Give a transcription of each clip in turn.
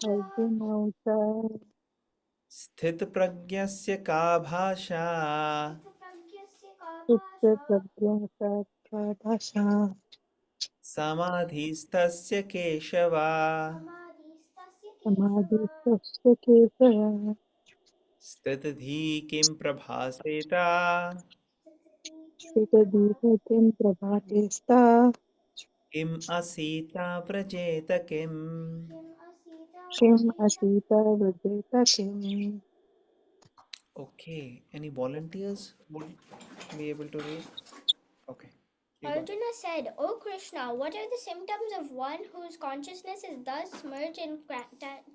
Arjuna स्थित प्रज्ञस्य का भाषा Chitta Prajna Bhasha समाधिस्तस्य Keshav Samadhi Tasya Kesara स्थितधि किं प्रभासेत Sita Dita Kim Prabhatista किम् असीता व्रजेत किम्. Kim Asita Vajeta Kim. Okay, any volunteers would be able to read? Okay. Arjuna said, O Krishna, what are the symptoms of one whose consciousness is thus merged in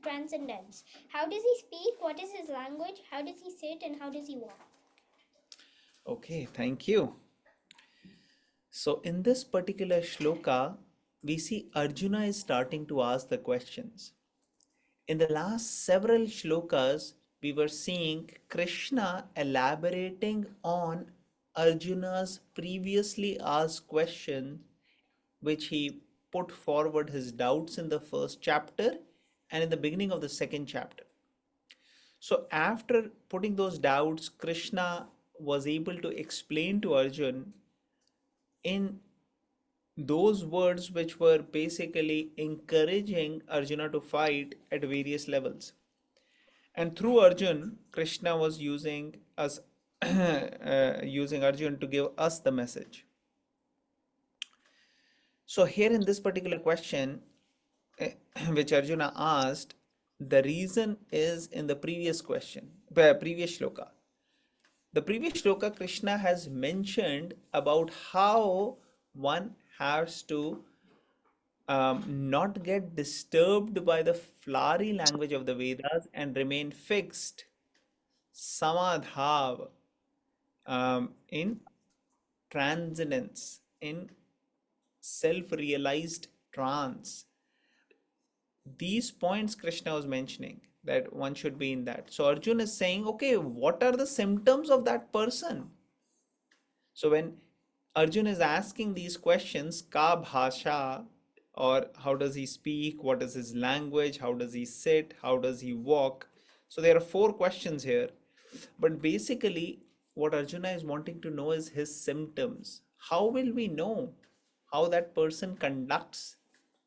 transcendence? How does he speak? What is his language? How does he sit and how does he walk? Okay, thank you. So in this particular shloka, we see Arjuna is starting to ask the questions. In the last several shlokas, we were seeing Krishna elaborating on Arjuna's previously asked question, which he put forward his doubts in the first chapter and in the beginning of the second chapter. So, after putting those doubts, Krishna was able to explain to Arjun in those words which were basically encouraging Arjuna to fight at various levels. And through Arjun, Krishna was using us, using Arjun to give us the message. So here in this particular question, which Arjuna asked, the reason is in the previous question, previous shloka. The previous shloka, Krishna has mentioned about how one has to not get disturbed by the flowery language of the Vedas and remain fixed, samadhav, in transcendence, in self realized trance. These points Krishna was mentioning that one should be in that. So Arjun is saying, okay, what are the symptoms of that person? So when Arjun is asking these questions, ka bhasha, or how does he speak, what is his language, how does he sit, how does he walk? So there are four questions here. But basically, what Arjuna is wanting to know is his symptoms. How will we know how that person conducts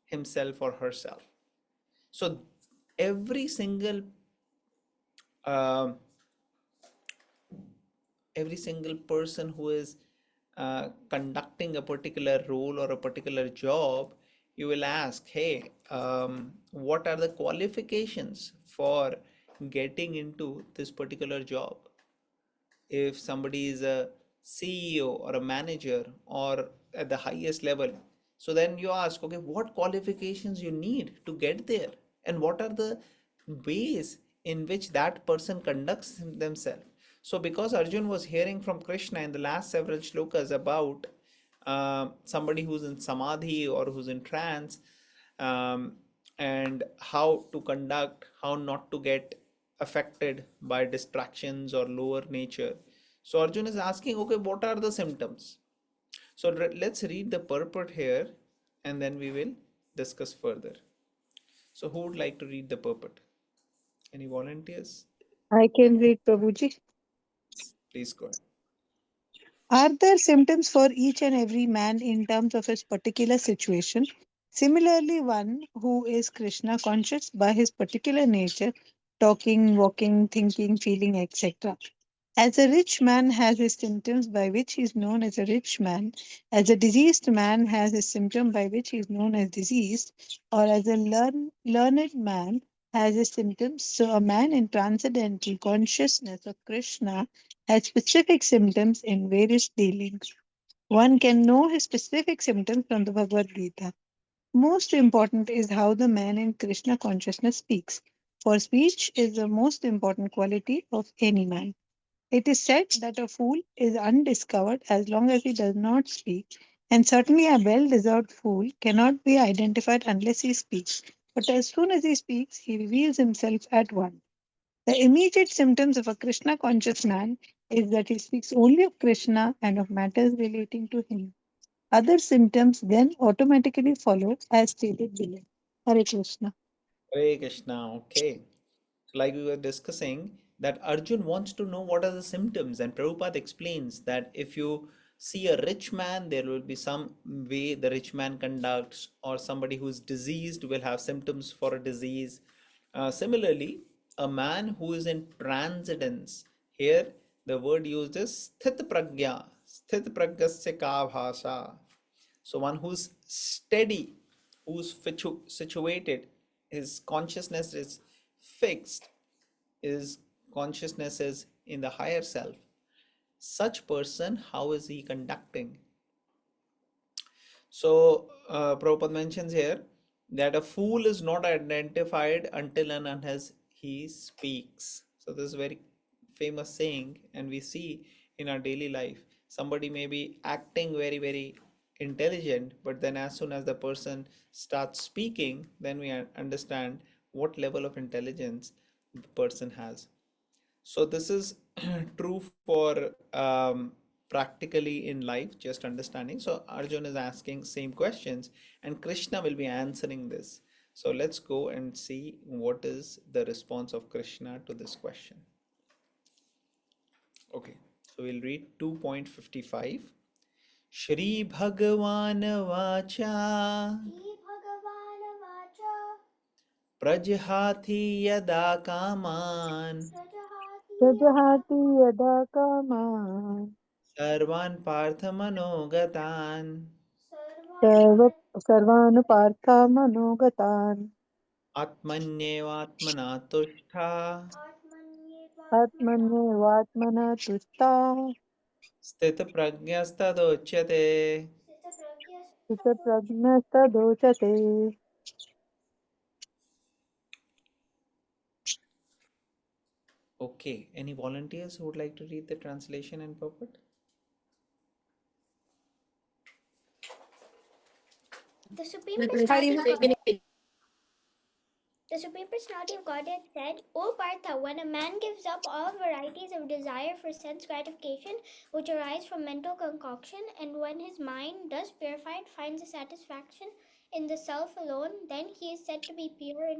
himself or herself? So every single uh, every single person who is conducting a particular role or a particular job, you will ask, hey, what are the qualifications for getting into this particular job? If somebody is a CEO or a manager or at the highest level, so then you ask, okay, what qualifications you need to get there, and what are the ways in which that person conducts themselves. So because Arjun was hearing from Krishna in the last several shlokas about somebody who's in samadhi or who's in trance, um, and how to conduct, how not to get affected by distractions or lower nature. So Arjun is asking, okay, what are the symptoms? So let's read the purport here and then we will discuss further. So who would like to read the purport? Any volunteers? I can read Prabhuji. Please go ahead. Are there symptoms for each and every man in terms of his particular situation? Similarly, one who is Krishna conscious by his particular nature, talking, walking, thinking, feeling, etc. As a rich man has his symptoms by which he is known as a rich man, as a diseased man has his symptom by which he is known as diseased, or as a learned man has his symptoms, so a man in transcendental consciousness of Krishna has specific symptoms in various dealings. One can know his specific symptoms from the Bhagavad Gita. Most important is how the man in Krishna consciousness speaks, for speech is the most important quality of any man. It is said that a fool is undiscovered as long as he does not speak, and certainly a well deserved fool cannot be identified unless he speaks. But as soon as he speaks, he reveals himself at once. The immediate symptoms of a Krishna conscious man is that he speaks only of Krishna and of matters relating to him. Other symptoms then automatically follow as stated below. Hare Krishna. Hare Krishna. Okay. So like we were discussing, that Arjun wants to know what are the symptoms, and Prabhupada explains that if you see a rich man, there will be some way the rich man conducts, or somebody who is diseased will have symptoms for a disease. Similarly, a man who is in transcendence, here the word used is sthit pragya, sthit pragyasya ka bhasha. So one who's steady, who's situated, his consciousness is fixed, his consciousness is in the higher self. Such person, how is he conducting? So Prabhupada mentions here that a fool is not identified until and unless he speaks. So this is a very famous saying, and we see in our daily life. Somebody may be acting very, very intelligent, but then as soon as the person starts speaking, then we understand what level of intelligence the person has. So this is true for practically in life, just understanding. So Arjun is asking same questions, and Krishna will be answering this. So let's go and see what is the response of Krishna to this question. Okay, so we'll read 2.55. Shri Bhagavan Vacha Shri Bhagavan Vacha Prajhati Yada Kaman Prajahati Yada Prajahati yada kaman Sarvan Parthamanogataan Sarvan serve Par सर्वानुपार्थामनोगतान् आत्मन्येवात्मना तुष्टा Atmanyevatmana आत्मन्येवात्मना तुष्टाः स्थितप्रज्ञस्तदोच्यते. Sita Pragya स्थितप्रज्ञस्तदोचते. Okay, any volunteers who would like to read the translation and purport? The Supreme Personality of Godhead. The Supreme Personality of Godhead said, O Partha, when a man gives up all varieties of desire for sense gratification which arise from mental concoction, and when his mind, thus purified, finds a satisfaction in the self alone, then he is said to be pure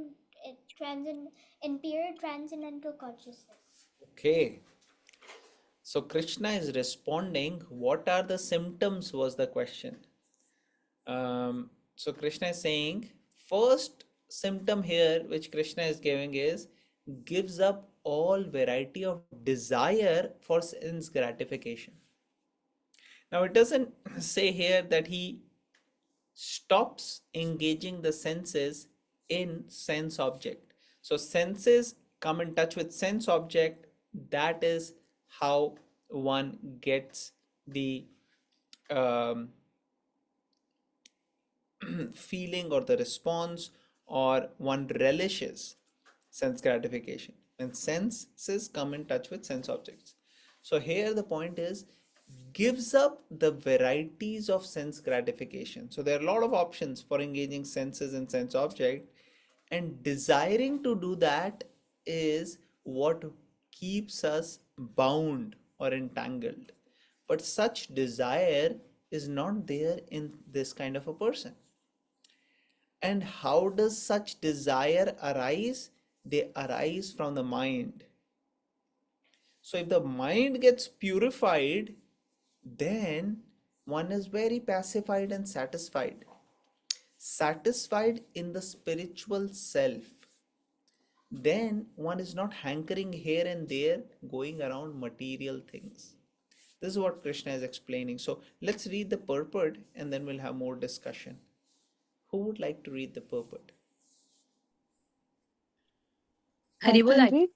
in pure transcendental consciousness. Okay, so Krishna is responding. What are the symptoms? Was the question. So Krishna is saying, first symptom here which Krishna is giving is gives up all variety of desire for sense gratification. Now it doesn't say here that he stops engaging the senses in sense object. So senses come in touch with sense object. That is how one gets the um, feeling or the response, or one relishes sense gratification when senses come in touch with sense objects. So here the point is gives up the varieties of sense gratification. So there are a lot of options for engaging senses and sense object, and desiring to do that is what keeps us bound or entangled. But such desire is not there in this kind of a person. And how does such desire arise? They arise from the mind. So if the mind gets purified, then one is very pacified and satisfied. Satisfied in the spiritual self. Then one is not hankering here and there, going around material things. This is what Krishna is explaining. So let's read the purport and then we'll have more discussion. Who would like to read the purport? I Haribol, can read.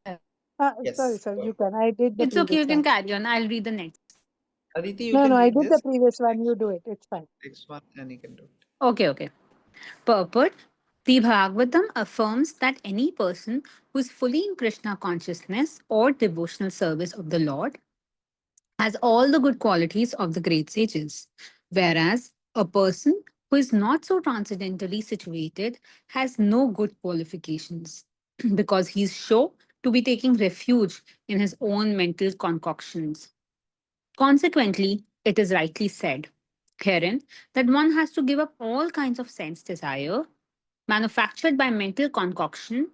yeah. Sorry, Yes, sir. go You ahead. can. I did the It's okay, previous you can one. carry on. I'll read the next. Aditi, you No, can no. I read did the this. previous one. You do it. It's fine. Next one, and you can do it. Okay. Purport. The Bhagavatam affirms that any person who is fully in Krishna consciousness or devotional service of the Lord has all the good qualities of the great sages, whereas a person who is not so transcendentally situated has no good qualifications because he's sure to be taking refuge in his own mental concoctions. Consequently, it is rightly said herein that one has to give up all kinds of sense desire Manufactured by mental concoction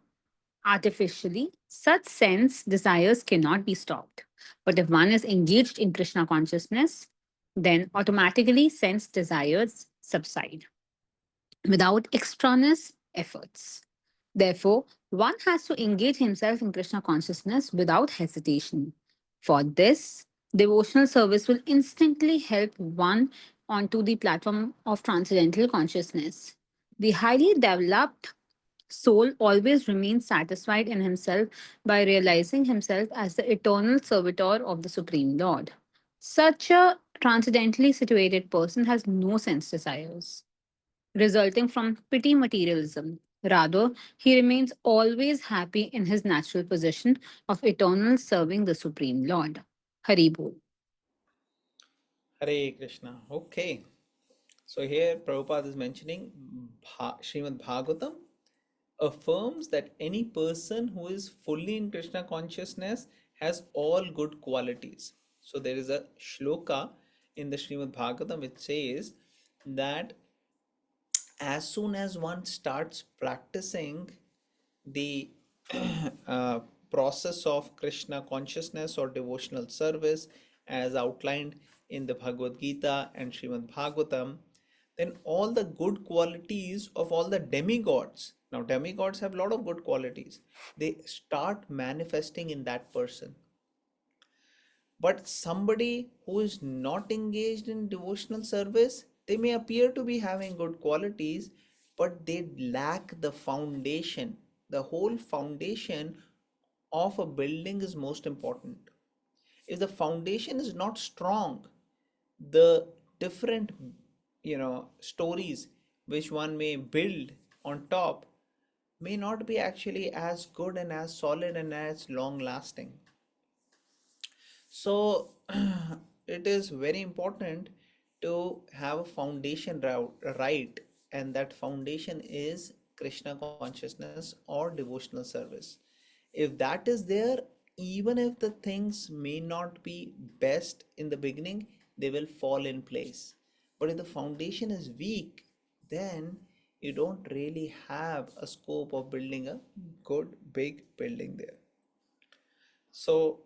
artificially, such sense desires cannot be stopped. But if one is engaged in Krishna consciousness, then automatically sense desires subside without extraneous efforts. Therefore, one has to engage himself in Krishna consciousness without hesitation. For this, devotional service will instantly help one onto the platform of transcendental consciousness. The highly developed soul always remains satisfied in himself by realizing himself as the eternal servitor of the Supreme Lord. Such a transcendently situated person has no sense desires resulting from pity materialism. Rather, he remains always happy in his natural position of eternal serving the Supreme Lord. Hari Bol. Hare Krishna. Okay. So here Prabhupada is mentioning Srimad Bhagavatam affirms that any person who is fully in Krishna consciousness has all good qualities. So there is a shloka in the Srimad Bhagavatam which says that as soon as one starts practicing the uh, process of Krishna consciousness or devotional service as outlined in the Bhagavad Gita and Srimad Bhagavatam, then all the good qualities of all the demigods, now demigods have a lot of good qualities, they start manifesting in that person. But somebody who is not engaged in devotional service, they may appear to be having good qualities, but they lack the foundation. The whole foundation of a building is most important. If the foundation is not strong, the different stories which one may build on top may not be actually as good and as solid and as long lasting. So it is very important to have a foundation right, and that foundation is Krishna consciousness or devotional service. If that is there, even if the things may not be best in the beginning, they will fall in place. But if the foundation is weak, then you don't really have a scope of building a good big building there. So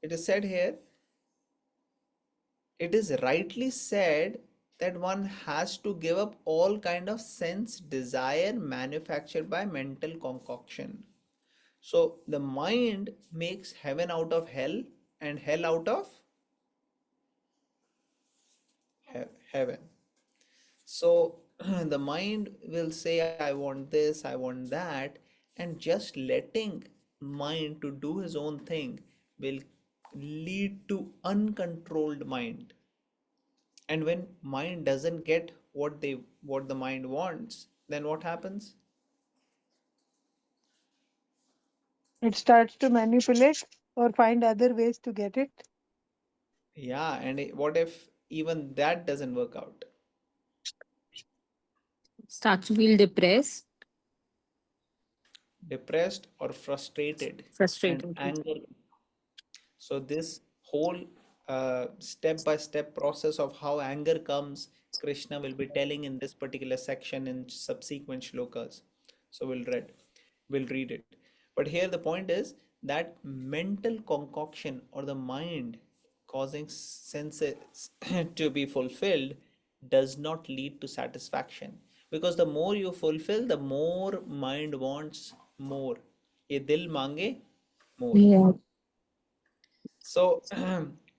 it is said here, it is rightly said that one has to give up all kind of sense desire manufactured by mental concoction. So the mind makes heaven out of hell and hell out of heaven. So the mind will say, I want this, I want that, and just letting mind to do his own thing will lead to uncontrolled mind. And when mind doesn't get what the mind wants, then what happens? It starts to manipulate or find other ways to get it. Yeah, and what if even that doesn't work out? Start to feel depressed, Depressed or frustrated and frustrated. anger. So this whole step by step process of how anger comes, Krishna will be telling in this particular section in subsequent shlokas. So we'll read it. But here the point is that mental concoction or the mind causing senses to be fulfilled does not lead to satisfaction, because the more you fulfill, the more mind wants more. ये दिल मांगे more. Yeah. So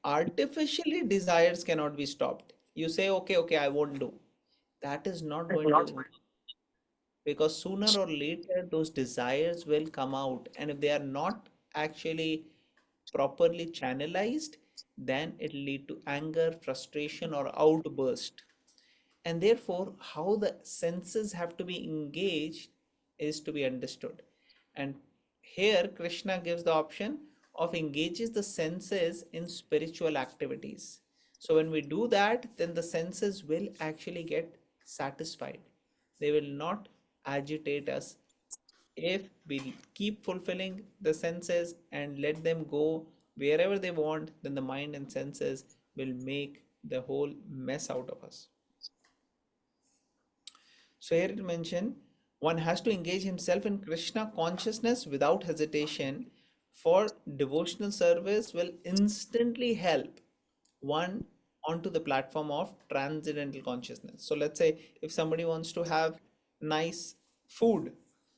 artificially desires cannot be stopped. You say, okay, okay, I won't do. That is not going to, because sooner or later those desires will come out. And if they are not actually properly channelized, then it lead to anger, frustration, or outburst. And therefore, how the senses have to be engaged is to be understood. And here, Krishna gives the option of engages the senses in spiritual activities. So, when we do that, then the senses will actually get satisfied. They will not agitate us. If we keep fulfilling the senses and let them go wherever they want, then the mind and senses will make the whole mess out of us. So here it mentioned one has to engage himself in Krishna consciousness without hesitation, for devotional service will instantly help one onto the platform of transcendental consciousness. So let's say if somebody wants to have nice food,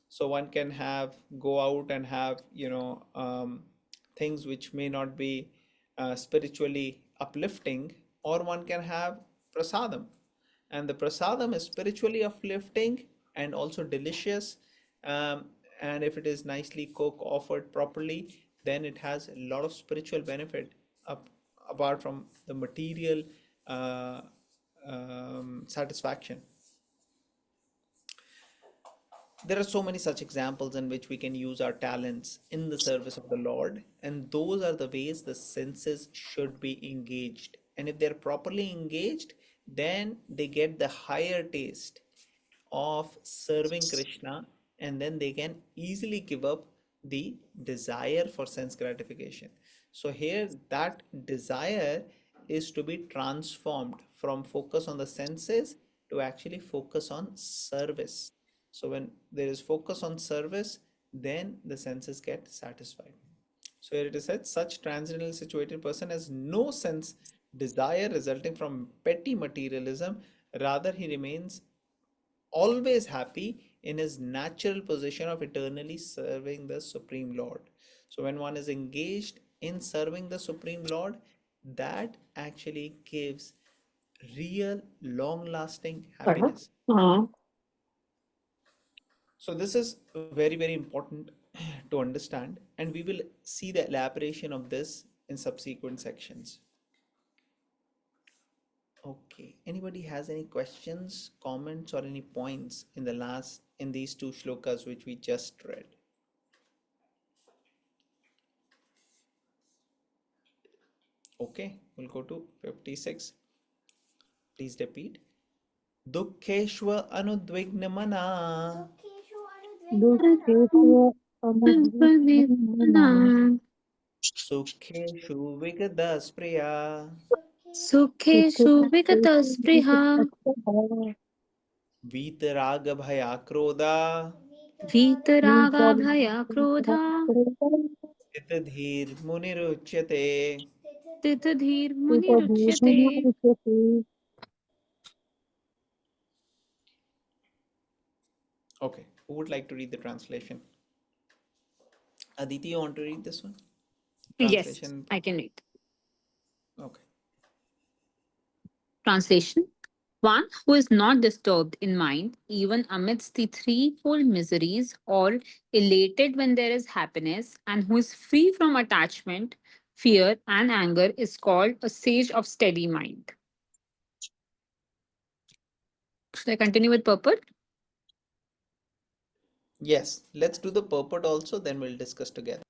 so one can have go out and have things which may not be spiritually uplifting, or one can have prasadam, and the prasadam is spiritually uplifting and also delicious. um, and if it is nicely cooked, offered properly, then it has a lot of spiritual benefit up, apart from the material uh, satisfaction. There are so many such examples in which we can use our talents in the service of the Lord, and those are the ways the senses should be engaged. And if they're properly engaged, then they get the higher taste of serving Krishna, and then they can easily give up the desire for sense gratification. So, here that desire is to be transformed from focus on the senses to actually focus on service. So, when there is focus on service, then the senses get satisfied. So, here it is said, such transcendental situated person has no sense desire resulting from petty materialism, rather, he remains always happy in his natural position of eternally serving the Supreme Lord. So, when one is engaged in serving the Supreme Lord, that actually gives real long lasting happiness. So, this is very, very important to understand, and we will see the elaboration of this in subsequent sections. Okay, anybody has any questions, comments, or any points in the last in these two shlokas which we just read? Okay, we'll go to 56. Please repeat. Dukkheshva anudvignamana Dukkheshu anudvignamana Dukeshya anudviknana sukheshu vigadaspriya Sukhe Sukheshu Vikataspriha Sukeshu vitaragabhayakroda Vitaragabhaya Vitaraga Bhaya Krodha sthitadhir muniruchyate. Tithadhir Muniruchyate. Okay, who would like to read the translation? Aditi, you want to read this one? Yes, Translation. I can read. Okay. Translation: one who is not disturbed in mind, even amidst the threefold miseries, or elated when there is happiness, and who is free from attachment, fear, and anger, is called a sage of steady mind. Should I continue with purport? Yes, let's do the purport also, then we'll discuss together.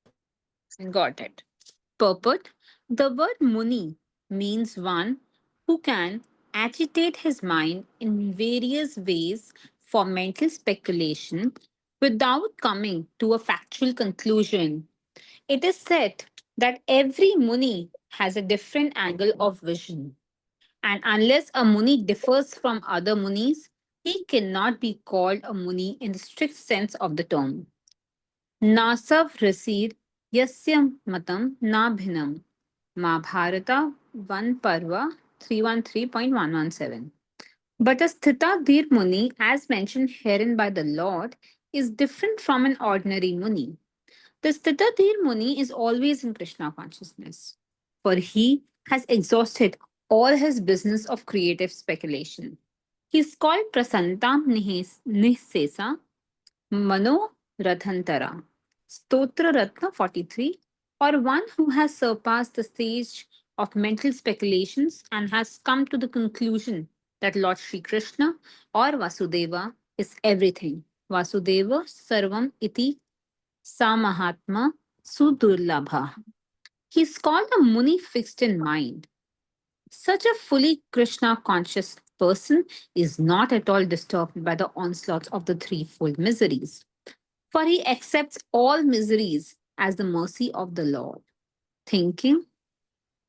Got it. Purport: the word Muni means one who can agitate his mind in various ways for mental speculation without coming to a factual conclusion. It is said that every Muni has a different angle of vision, and unless a Muni differs from other Munis, he cannot be called a Muni in the strict sense of the term. Nasav Rasid Yasyam Matam Nabhinam. Mahabharata 1 Parva 313.117. But a Sthita Dhir Muni, as mentioned herein by the Lord, is different from an ordinary Muni. The Sthita Dhir Muni is always in Krishna consciousness, for he has exhausted all his business of creative speculation. He is called Prasantam Nihsesa Mano Radhantara, Stotra Ratna 43, or one who has surpassed the stage of mental speculations and has come to the conclusion that Lord Sri Krishna or Vasudeva is everything. Vasudeva Sarvam Iti Samahatma Sudurlabha. He is called a Muni fixed in mind. Such a fully Krishna conscious person is not at all disturbed by the onslaughts of the threefold miseries, for he accepts all miseries as the mercy of the Lord. Thinking,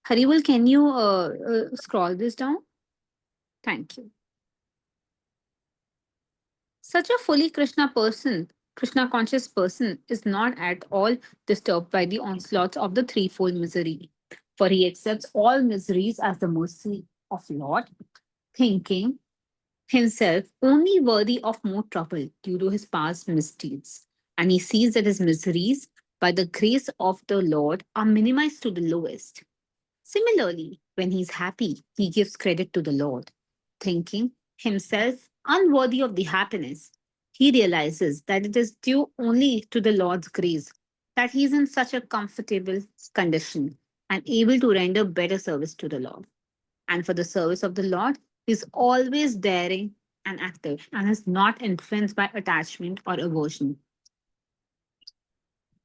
Harival, can you scroll this down? Thank you. Such a fully Krishna conscious person, is not at all disturbed by the onslaughts of the threefold misery, for he accepts all miseries as the mercy of Lord, thinking himself only worthy of more trouble due to his past misdeeds. And he sees that his miseries, by the grace of the Lord, are minimized to the lowest. Similarly, when he is happy, he gives credit to the Lord. Thinking himself unworthy of the happiness, he realizes that it is due only to the Lord's grace that he is in such a comfortable condition and able to render better service to the Lord. And for the service of the Lord, he is always daring and active and is not influenced by attachment or aversion.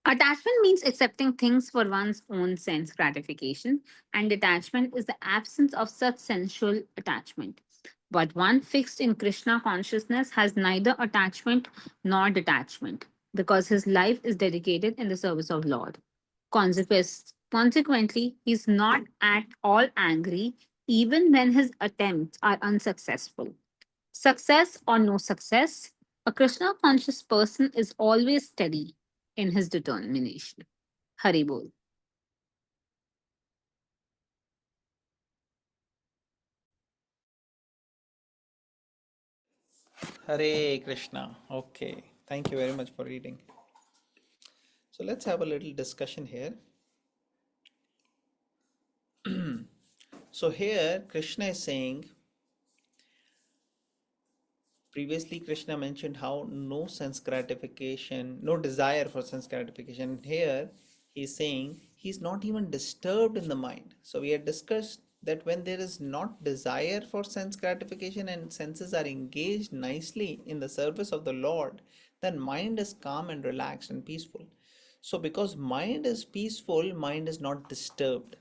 Attachment means accepting things for one's own sense gratification, and detachment is the absence of such sensual attachment. But one fixed in Krishna consciousness has neither attachment nor detachment, because his life is dedicated in the service of Lord. Consequently, he is not at all angry even when his attempts are unsuccessful. Success or no success, a Krishna conscious person is always steady in his determination. Haribol. Hare Krishna. Okay, thank you very much for reading. So let's have a little discussion here. So here Krishna is saying, previously Krishna mentioned how no sense gratification, no desire for sense gratification. Here he's saying he's not even disturbed in the mind. So we had discussed that when there is not desire for sense gratification and senses are engaged nicely in the service of the Lord, then mind is calm and relaxed and peaceful. So because mind is peaceful, mind is not disturbed.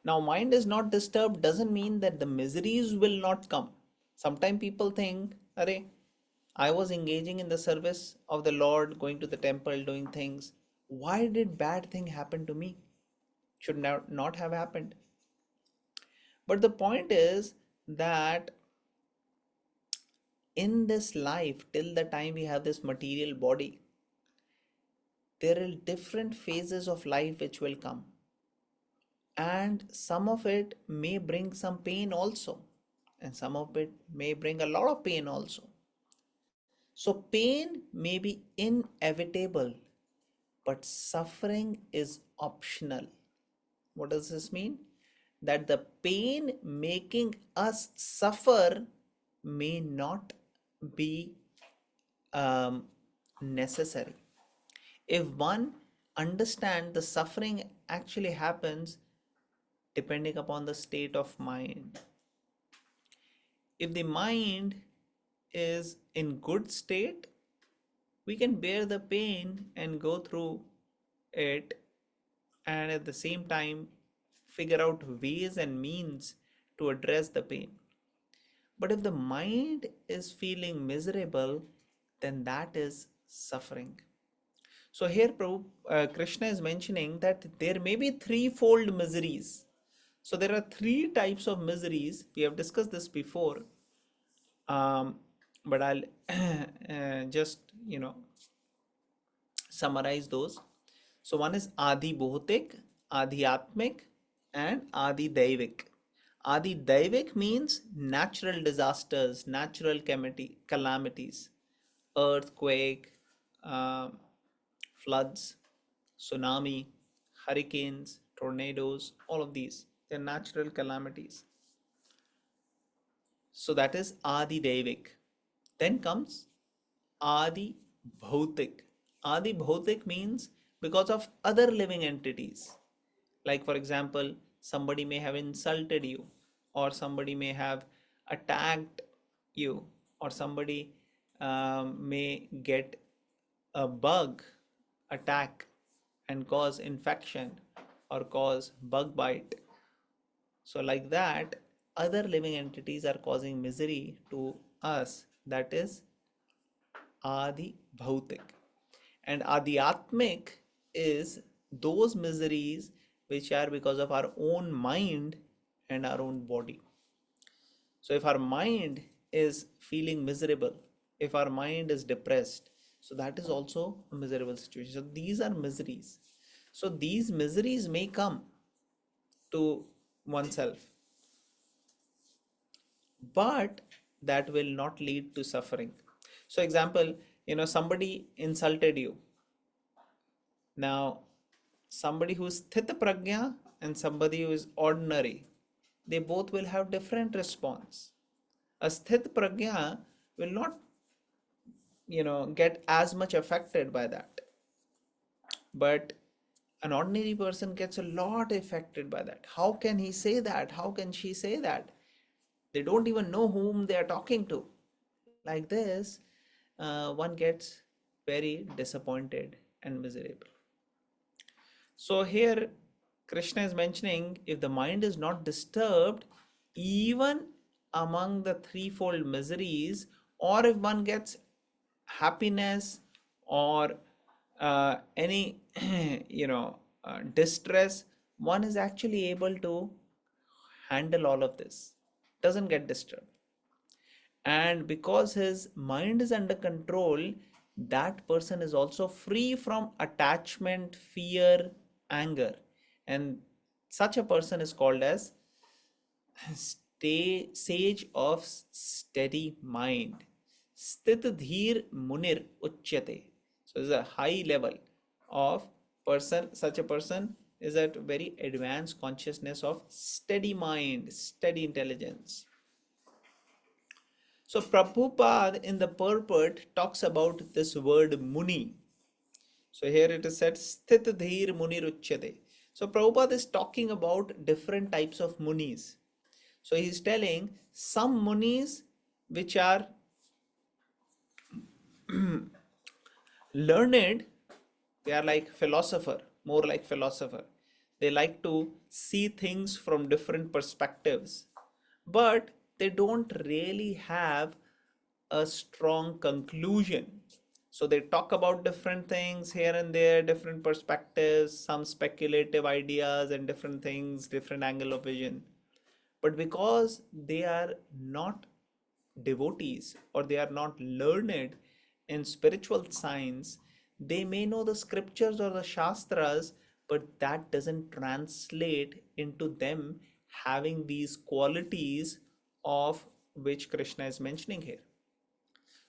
Now, mind is not disturbed doesn't mean that the miseries will not come. Sometimes people think, Arey, I was engaging in the service of the Lord, going to the temple, doing things. Why did bad thing happen to me? Should not have happened. But the point is that in this life, till the time we have this material body, there are different phases of life which will come. And some of it may bring some pain also, and some of it may bring a lot of pain also. So pain may be inevitable, but suffering is optional. What does this mean? That the pain making us suffer may not be necessary. If one understand the suffering actually happens depending upon the state of mind. If the mind is in good state, we can bear the pain and go through it, and at the same time figure out ways and means to address the pain. But if the mind is feeling miserable, then that is suffering. So here Krishna is mentioning that there may be threefold miseries. So there are three types of miseries. We have discussed this before, but I'll just summarize those. So one is Adi Bhautik, Adhyatmik, and Adi Daivik. Adi Daivik means natural disasters, natural calamities, earthquake, um floods, tsunami, hurricanes, tornadoes, all of these. They're natural calamities. So that is Adi Daivik. Then comes Adi Bhautik. Adi Bhautik means because of other living entities. Like, for example, somebody may have insulted you, or somebody may have attacked you, or somebody may get a bug attack and cause infection or cause bug bite. So, like that, other living entities are causing misery to us. That is Adi Bhautik. And Adhyatmic is those miseries which are because of our own mind and our own body. So if our mind is feeling miserable, if our mind is depressed, so that is also a miserable situation. So these are miseries. So these miseries may come to oneself, but that will not lead to suffering. So example, somebody insulted you. Now, somebody who's sthita pragya and somebody who is ordinary, they both will have different response. A sthit pragya will not, get as much affected by that, but an ordinary person gets a lot affected by that. How can he say that? How can she say that? They don't even know whom they are talking to. Like this, one gets very disappointed and miserable. So here Krishna is mentioning, if the mind is not disturbed, even among the threefold miseries, or if one gets happiness or any distress, one is actually able to handle all of this, doesn't get disturbed. And because his mind is under control, that person is also free from attachment, fear, anger. And such a person is called as sage of steady mind. Sthit dhir munir uchyate. So this is a high level of person. Such a person is at very advanced consciousness of steady mind, steady intelligence. So Prabhupada in the purport talks about this word muni. So here it is said sthit dhir muni ruchyate. So Prabhupada is talking about different types of munis. So he's telling some munis which are learned, they are like philosopher, more like philosopher. They like to see things from different perspectives, but they don't really have a strong conclusion. So they talk about different things here and there, different perspectives, some speculative ideas and different things, different angle of vision. But because they are not devotees or they are not learned in spiritual science, they may know the scriptures or the shastras, but that doesn't translate into them having these qualities of which Krishna is mentioning here.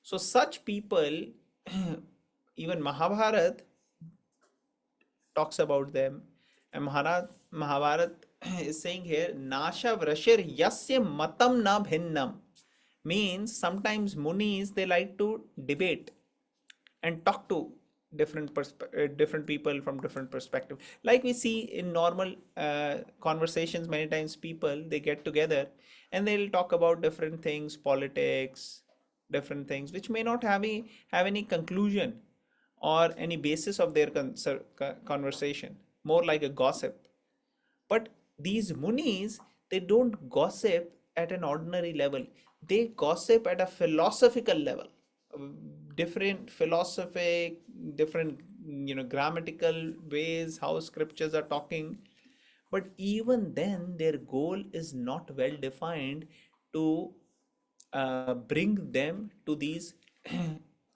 So such people, even Mahabharat talks about them, and Mahabharat is saying here, Nasha Vrashir Yasya Matam Na Bhinnam, means sometimes munis they like to debate and talk to different people from different perspective. Like we see in normal conversations, many times people they get together and they'll talk about different things, politics, different things which may not have any conclusion or any basis of their conversation, more like a gossip. But these munis, they don't gossip at an ordinary level. They gossip at a philosophical level. Different philosophic, different grammatical ways how scriptures are talking. But even then, their goal is not well defined to bring them to these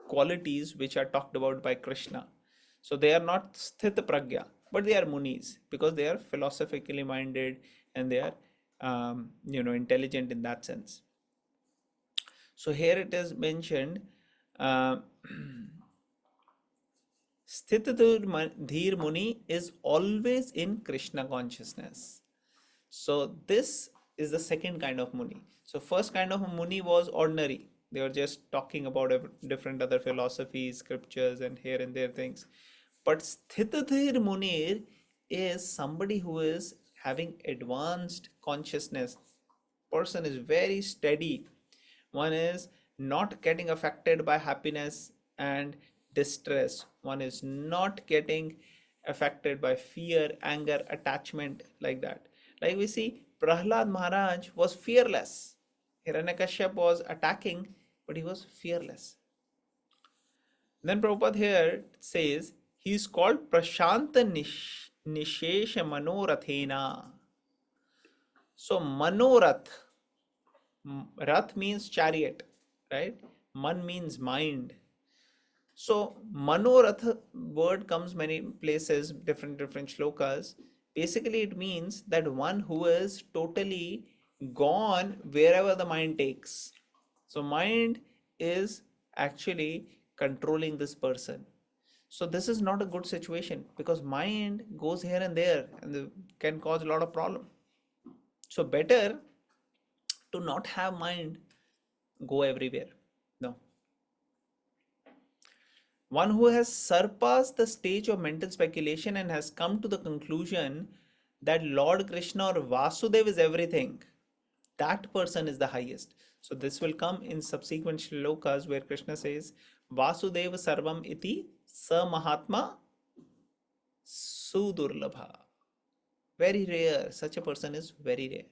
qualities which are talked about by Krishna. So they are not sthita pragya, but they are munis because they are philosophically minded and they are intelligent in that sense. So here it is mentioned, uh, sthita dhir muni is always in Krishna consciousness. So this is the second kind of muni. So first kind of muni was ordinary. They were just talking about different other philosophies, scriptures, and here and there things. But Sthitadhir Munir is somebody who is having advanced consciousness. Person is very steady. One is not getting affected by happiness and distress. One is not getting affected by fear, anger, attachment, like that. Like we see, Prahlad Maharaj was fearless. Hiranyakashyap was attacking, but he was fearless. Then Prabhupada here says he is called Prashanta Nishesha Manorathena. So Manorath, Rath means chariot, right? Man means mind. So Manoratha word comes many places, different shlokas. Basically, it means that one who is totally gone wherever the mind takes. So mind is actually controlling this person. So this is not a good situation because mind goes here and there and can cause a lot of problem. So better to not have mind go everywhere. No. One who has surpassed the stage of mental speculation and has come to the conclusion that Lord Krishna or Vasudev is everything, that person is the highest. So this will come in subsequent shlokas where Krishna says, Vasudeva Sarvam iti sa Mahatma Sudurlabha. Very rare. Such a person is very rare.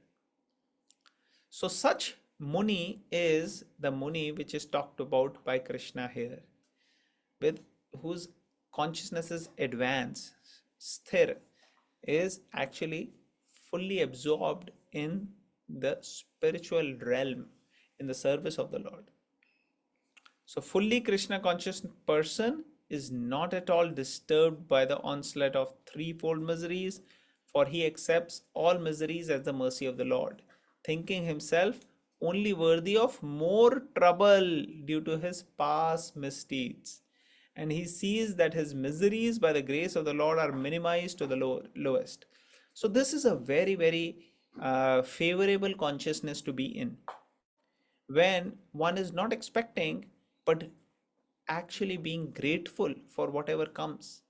So such Muni is the Muni which is talked about by Krishna here, with whose consciousness is advanced, sthir, is actually fully absorbed in the spiritual realm, in the service of the Lord. So, fully Krishna conscious person is not at all disturbed by the onslaught of threefold miseries, for he accepts all miseries as the mercy of the Lord, thinking himself only worthy of more trouble due to his past misdeeds. And he sees that his miseries by the grace of the Lord are minimized to the lowest. So, this is a very favorable consciousness to be in when one is not expecting but actually being grateful for whatever comes.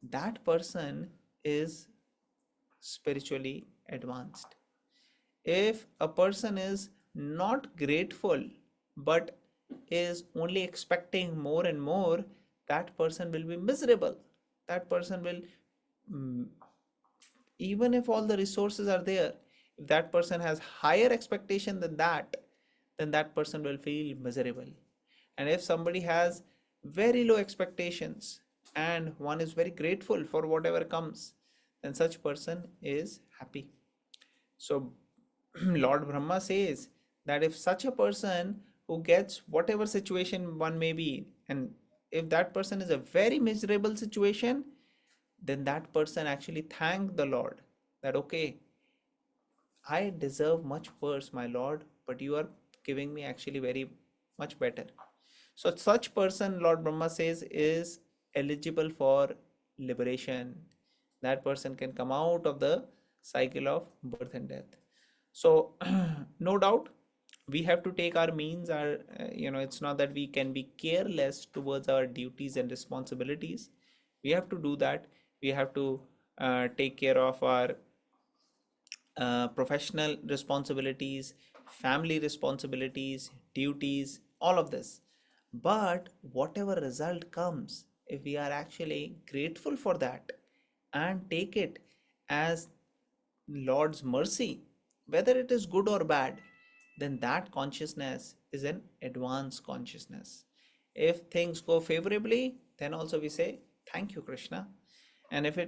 That person is spiritually advanced. If a person is not grateful but is only expecting more and more, that person will be miserable. That person will, mm, even if all the resources are there, if that person has higher expectation than that, then that person will feel miserable. And if somebody has very low expectations and one is very grateful for whatever comes, then such person is happy. So Lord Brahma says that if such a person who gets whatever situation one may be, and if that person is a very miserable situation, then that person actually thank the Lord that, okay, I deserve much worse, my Lord, but you are giving me actually very much better. So such person, Lord Brahma says, is eligible for liberation. That person can come out of the cycle of birth and death. So no doubt we have to take our means, our it's not that we can be careless towards our duties and responsibilities. We have to do that. We have to take care of our professional responsibilities, family responsibilities, duties, all of this. But whatever result comes, if we are actually grateful for that and take it as Lord's mercy, whether it is good or bad, then that consciousness is an advanced consciousness. If things go favorably, then also we say, Thank you, Krishna. And if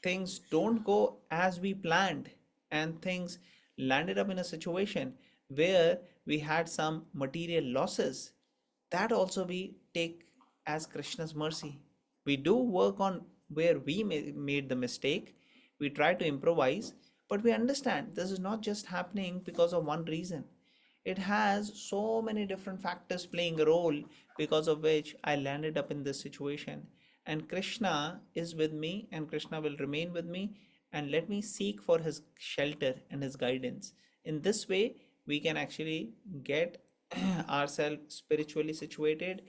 things don't go as we planned and things landed up in a situation where we had some material losses, that also we take as Krishna's mercy. We do work on where we made the mistake, we try to improvise, but we understand this is not just happening because of one reason. It has so many different factors playing a role because of which I landed up in this situation. And Krishna is with me, and Krishna will remain with me, and let me seek for his shelter and his guidance. In this way, we can actually get ourselves spiritually situated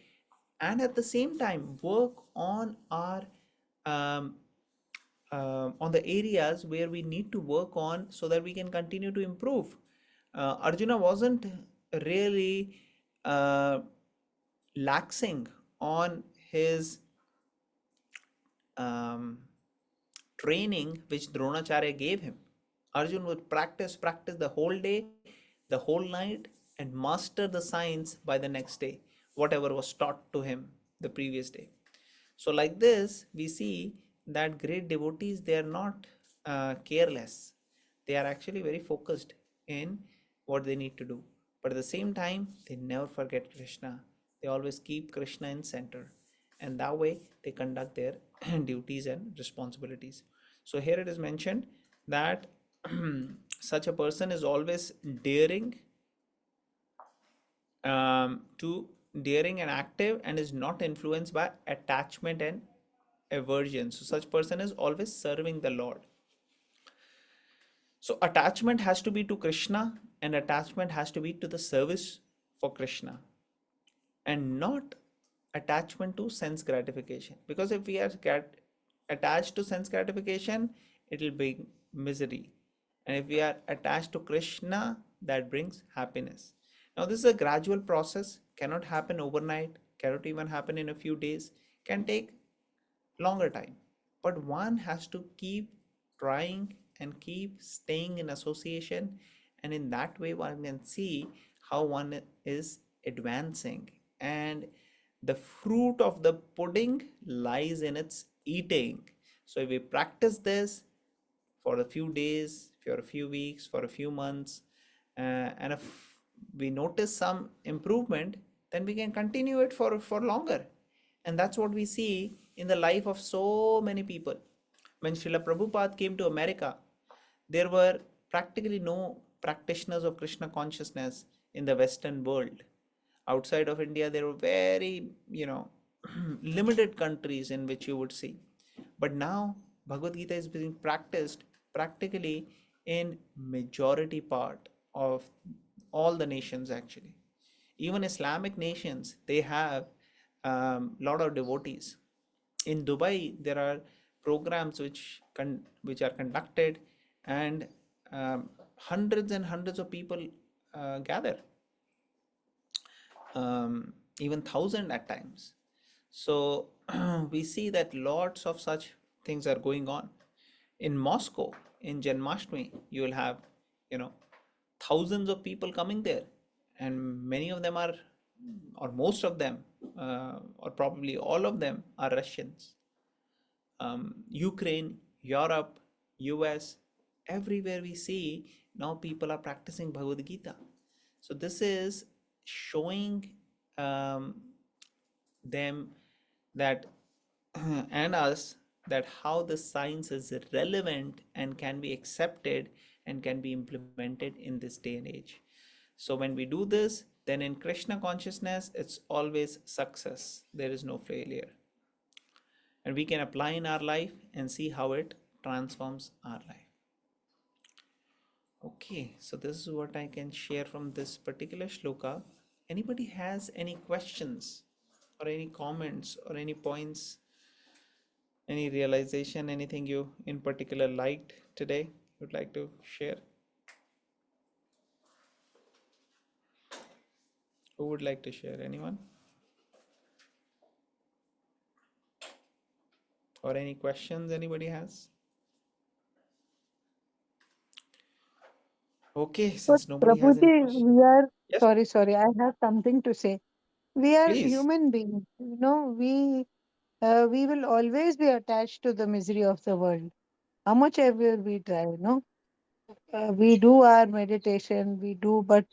and at the same time work um, on the areas where we need to work on so that we can continue to improve. Arjuna wasn't really uh, laxing on his um, training which Dronacharya gave him. Arjun would practice the whole day, the whole night, and master the science by the next day, whatever was taught to him the previous day. So, like this, we see that great devotees, they are not careless. They are actually very focused in what they need to do. But at the same time, they never forget Krishna. They always keep Krishna in center. And that way they conduct their duties and responsibilities. So here it is mentioned that such a person is always to daring and active and is not influenced by attachment and aversion. So such person is always serving the Lord. So attachment has to be to Krishna and attachment has to be to the service for Krishna and not attachment to sense gratification. Because if we are attached to sense gratification, it will bring misery. And if we are attached to Krishna, that brings happiness. Now, this is a gradual process, cannot happen overnight, cannot even happen in a few days, can take longer time, but one has to keep trying and keep staying in association, and in that way one can see how one is advancing, and the fruit of the pudding lies in its eating. So if we practice this for a few days, for a few weeks, for a few months, and if we notice some improvement, then we can continue it for longer. And that's what we see in the life of so many people. When Srila Prabhupada came to America, there were practically no practitioners of Krishna consciousness in the Western world. Outside of India, there were very, limited countries in which you would see. But now Bhagavad Gita is being practiced practically in majority part of all the nations actually. Even Islamic nations, they have lot of devotees. In Dubai, there are programs which are conducted, and hundreds and hundreds of people gather, even thousand at times. So we see that lots of such things are going on. In Moscow, in Janmashtami, you will have, you know, thousands of people coming there, and many of them are, or most of them, or probably all of them are Russians. Ukraine, Europe, US, everywhere we see now people are practicing Bhagavad Gita. So this is showing um, them that and us that how the science is relevant and can be accepted and can be implemented in this day and age. So when we do this, then in Krishna consciousness, it's always success. There is no failure. And we can apply in our life and see how it transforms our life. Okay, so this is what I can share from this particular shloka. Anybody has any questions or any comments or any points, any realization, anything you in particular liked today would like to share? Who would like to share? Anyone? Or any questions anybody has? Okay, But since nobody has any Prabhuji, question. we are Yes, sorry, I have something to say. We are please. human beings, we will always be attached to the misery of the world. How much ever we try, we do our meditation, we do, but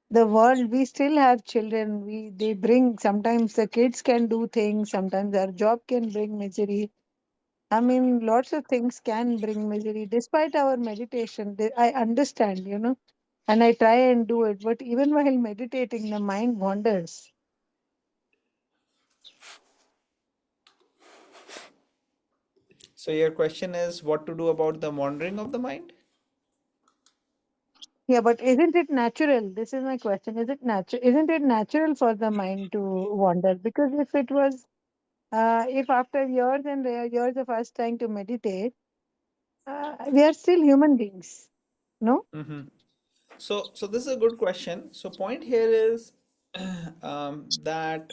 the world, we still have children. They bring, sometimes the kids can do things, sometimes our job can bring misery. I mean, lots of things can bring misery despite our meditation. I understand, and I try and do it, but even while meditating, the mind wanders. So your question is what to do about the wandering of the mind? Yeah, but isn't it natural? This is my question. Isn't it natural for the mind to wander? Because if after years and years of us trying to meditate, we are still human beings, no? Mm-hmm. So this is a good question. So point here is that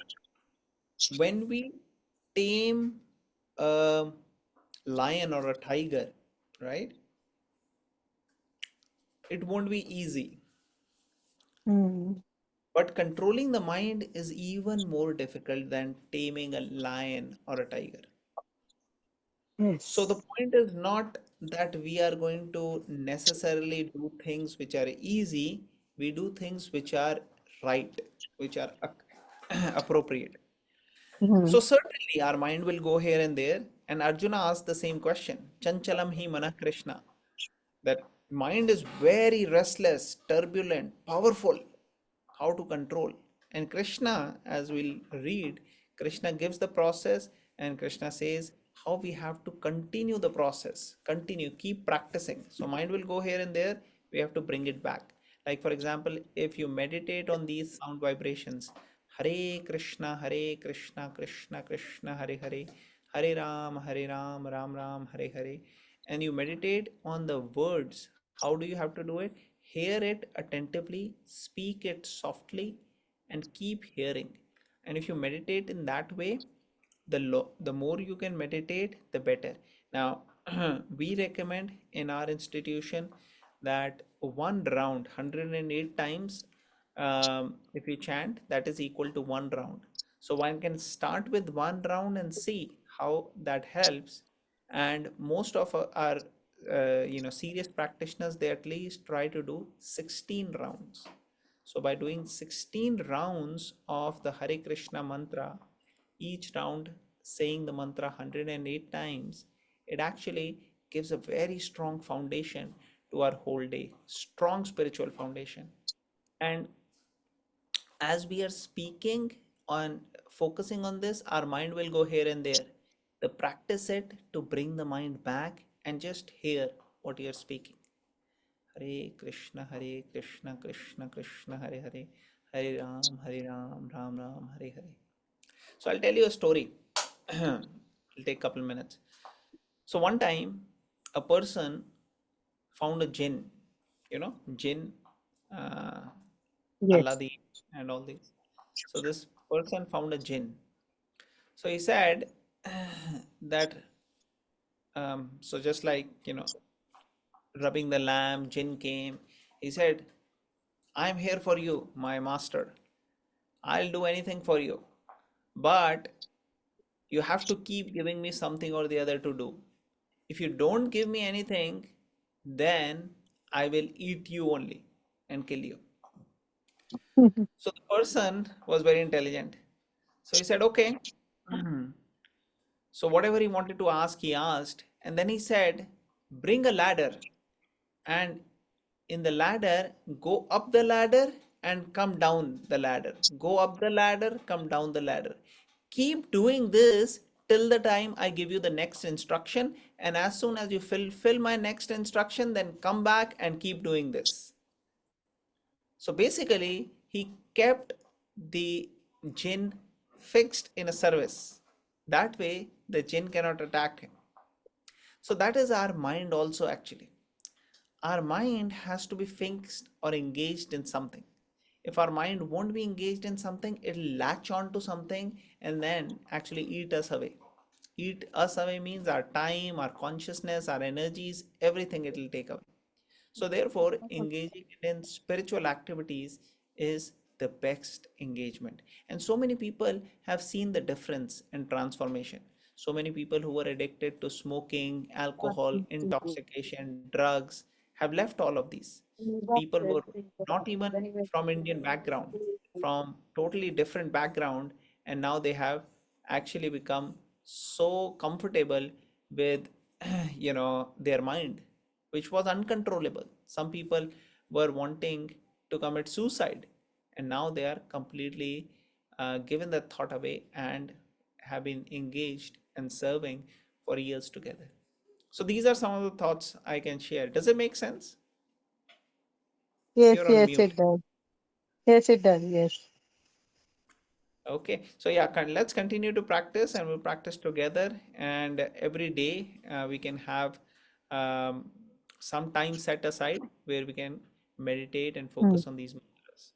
when we tame a lion or a tiger, right? It won't be easy. Hmm. But controlling the mind is even more difficult than taming a lion or a tiger. So the Yes. point is not that we are going to necessarily do things which are easy. we do things which are right, which are appropriate. So Mhm. certainly our mind will go here and there. And Arjuna asked the same question. Chanchalam hi mana Krishna. That mind is very restless, turbulent, powerful. How to control? And Krishna, as we'll read, Krishna gives the process, and Krishna says how we have to continue the process, continue, keep practicing. So mind will go here and there, we have to bring it back. Like for example, if you meditate on these sound vibrations, Hare Krishna, Hare Krishna, Krishna Krishna, Hare Hare, Hare Ram, Ram Ram, Hare Hare, and you meditate on the words, how do you have to do it? Hear it attentively, speak it softly, and keep hearing. And if you meditate in that way, the more you can meditate, the better. Now, we recommend in our institution that one round, 108 times, if you chant, that is equal to one round. So one can start with one round and see how that helps. And most of our serious practitioners, they at least try to do 16 rounds. So by doing 16 rounds of the Hare Krishna mantra, each round saying the mantra 108 times, it actually gives a very strong foundation to our whole day, strong spiritual foundation. And as we are speaking on, focusing on this, our mind will go here and there. The practice it to bring the mind back and just hear what you're speaking. Hare Krishna, Hare Krishna, Krishna Krishna, Hare Hare, Hare Ram, Ram Ram, Hare Hare. So I'll tell you a story. It'll take a couple minutes. So one time, a person found a jinn, jinn, uh, Yes. Aladi, and all these. So this person found a jinn. So he said that, so just like, rubbing the lamp, jinn came. He said, I'm here for you, my master. I'll do anything for you. But you have to keep giving me something or the other to do. If you don't give me anything, then I will eat you only and kill you. So the person was very intelligent. So he said, okay. So whatever he wanted to ask, he asked. And then he said, bring a ladder. And in the ladder, go up the ladder and come down the ladder. Go up the ladder, come down the ladder. Keep doing this till the time I give you the next instruction. And as soon as you fulfill my next instruction, then come back and keep doing this. So basically, he kept the jinn fixed in a service. That way, the jinn cannot attack him. So that is our mind also actually. Our mind has to be fixed or engaged in something. If our mind won't be engaged in something, it'll latch on to something and then actually eat us away. Eat us away means our time, our consciousness, our energies, everything it'll take away. So therefore, engaging in spiritual activities is the best engagement. And so many people have seen the difference and transformation. So many people who were addicted to smoking, alcohol, intoxication, drugs have left all of these. People were not even from Indian background, from totally different background, and now they have actually become so comfortable with their mind, which was uncontrollable. Some people were wanting to commit suicide, and now they are completely given that thought away and have been engaged and serving for years together. So these are some of the thoughts I can share. Does it make sense? Yes, You're on yes, mute. it does. Yes, it does. Yes. Okay, so yeah, let's continue to practice and we'll practice together. And every day we can have um, some time set aside where we can meditate and Hmm. focus on these mantras.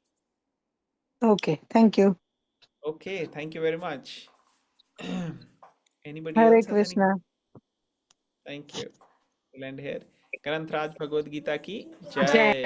Okay. Thank you. Okay, thank you very much. Anybody Hare else has any? Krishna. Thank you. We'll end here. Granth Raj Bhagavad Gita ki Jai. jai.